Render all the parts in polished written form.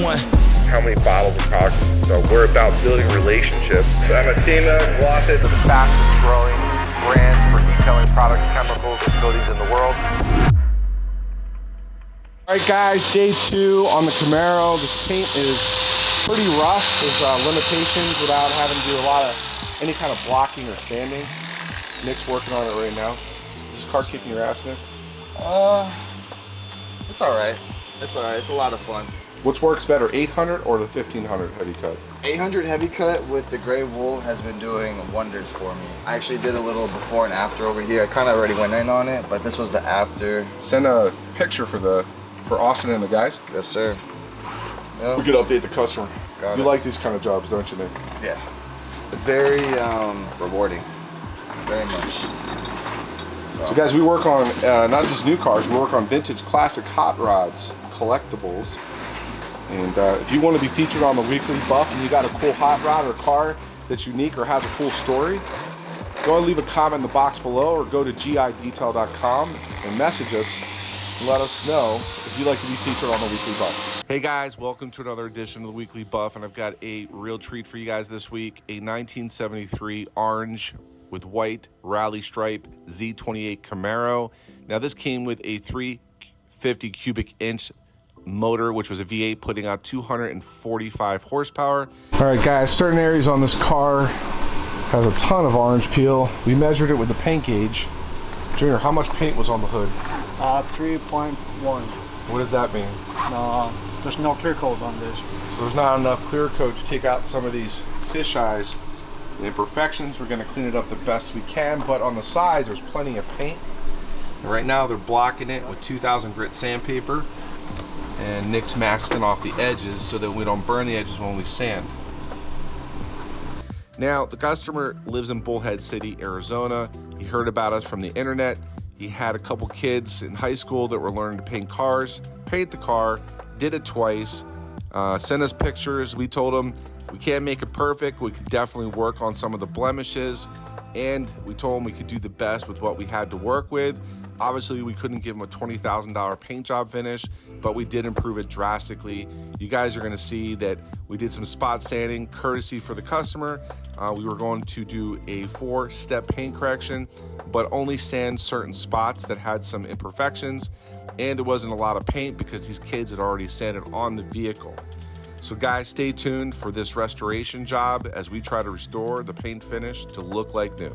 one. How many bottles of product? So we're about building relationships. So I'm a team of Glossy, the fastest growing brands for detailing products, chemicals, and coatings in the world. All right, guys, day 2 on the Camaro. This paint is pretty rough. There's limitations without having to do a lot of any kind of blocking or sanding. Nick's working on it right now. Is this car kicking your ass, Nick? It's all right. It's all right. It's a lot of fun. Which works better, 800 or the 1500 heavy cut? 800 heavy cut with the gray wool has been doing wonders for me. I actually did a little before and after over here. I kind of already went in on it, but this was the after. Send a picture for Austin and the guys. Yes, sir. Yep. We could update the customer. Got You it. like these kind of jobs, don't you, Nick? Yeah. It's very rewarding. Very much. So guys, we work on not just new cars, we work on vintage classic hot rods, collectibles. And if you want to be featured on the Weekly Buff and you got a cool hot rod or car that's unique or has a cool story, go and leave a comment in the box below or go to gidetail.com and message us and let us know if you'd like to be featured on the Weekly Buff. Hey guys, welcome to another edition of the Weekly Buff, and I've got a real treat for you guys this week, a 1973 orange with white rally stripe Z28 Camaro. Now this came with a 350 cubic inch motor, which was a V8 putting out 245 horsepower. All right guys, certain areas on this car has a ton of orange peel. We measured it with the paint gauge. Junior, how much paint was on the hood? 3.1. What does that mean? There's no clear coat on this. So there's not enough clear coat to take out some of these fish eyes, the imperfections. We're going to clean it up the best we can, but on the sides there's plenty of paint. And right now they're blocking it with 2000 grit sandpaper, and Nick's masking off the edges so that we don't burn the edges when we sand. Now, the customer lives in Bullhead City, Arizona. He heard about us from the internet. He had a couple kids in high school that were learning to paint cars, paint the car, did it twice, sent us pictures. We told him we can't make it perfect. We could definitely work on some of the blemishes, and we told him we could do the best with what we had to work with. Obviously, we couldn't give him a $20,000 paint job finish, but we did improve it drastically. You guys are going to see that we did some spot sanding courtesy for the customer. We were going to do a 4-step paint correction, but only sand certain spots that had some imperfections, and there wasn't a lot of paint because these kids had already sanded on the vehicle. So guys, stay tuned for this restoration job as we try to restore the paint finish to look like new.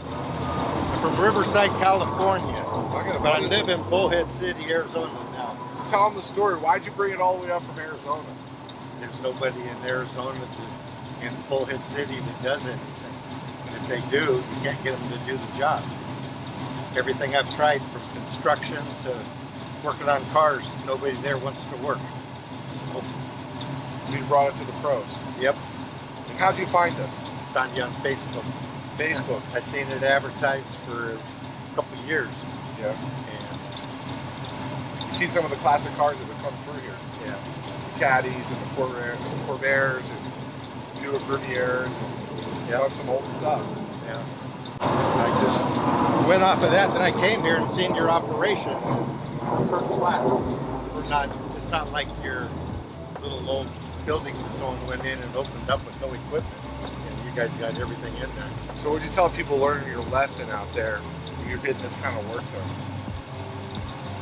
I'm from Riverside, California, but I live in Bullhead City, Arizona now. So tell them the story. Why'd you bring it all the way up from Arizona? There's nobody in Arizona in Bullhead City that does anything. And if they do, you can't get them to do the job. Everything I've tried, from construction to working on cars, nobody there wants to work. So you brought it to the pros. Yep. And how'd you find us? Found you on Facebook. Facebook. I seen it advertised for a couple of years. Yeah. And You've seen some of the classic cars that have come through here. yeah. The Caddies and the Corvairs and Buick Rivieras and Yep. some old stuff. Yeah. I just went off of that, then I came here and seen your operation. First class. It's not like your little old building that someone went in and opened up with no equipment. And you guys got everything in there. So would you tell people learning your lesson out there when you're getting this kind of work done?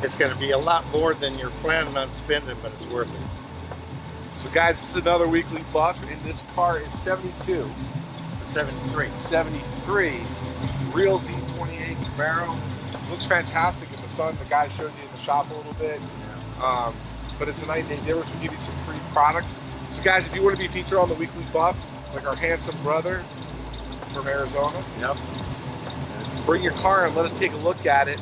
It's going to be a lot more than you're planning on spending, but it's worth it. So guys, this is another Weekly Buff, and this car is 72. 73. 73 real Z28 Camaro. Looks fantastic in the sun. The guy showed you in the shop a little bit. But it's a night and day difference. We give you some free product. So guys, if you want to be featured on the Weekly Buff, like our handsome brother from Arizona, Yep. bring your car and let us take a look at it,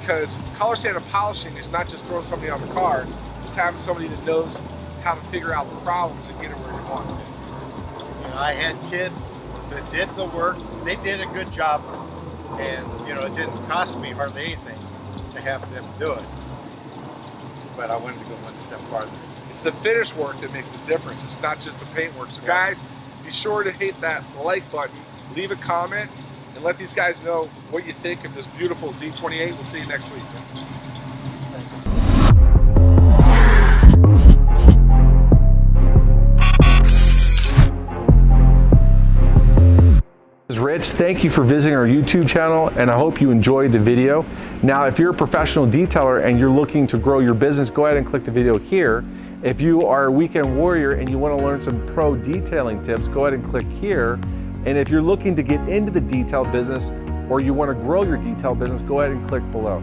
because color sand and polishing is not just throwing something on the car, it's having somebody that knows how to figure out the problems and get it where you want it. You know, I had kids that did the work. They did a good job, and it didn't cost me hardly anything to have them do it. But I wanted to go one step farther. It's the finish work that makes the difference. It's not just the paint work. So guys, be sure to hit that like button, leave a comment, and let these guys know what you think of this beautiful Z28. We'll see you next week. Rich, thank you for visiting our YouTube channel, and I hope you enjoyed the video. Now, if you're a professional detailer and you're looking to grow your business, go ahead and click the video here. If you are a weekend warrior and you want to learn some pro detailing tips, go ahead and click here. And if you're looking to get into the detail business or you want to grow your detail business, go ahead and click below.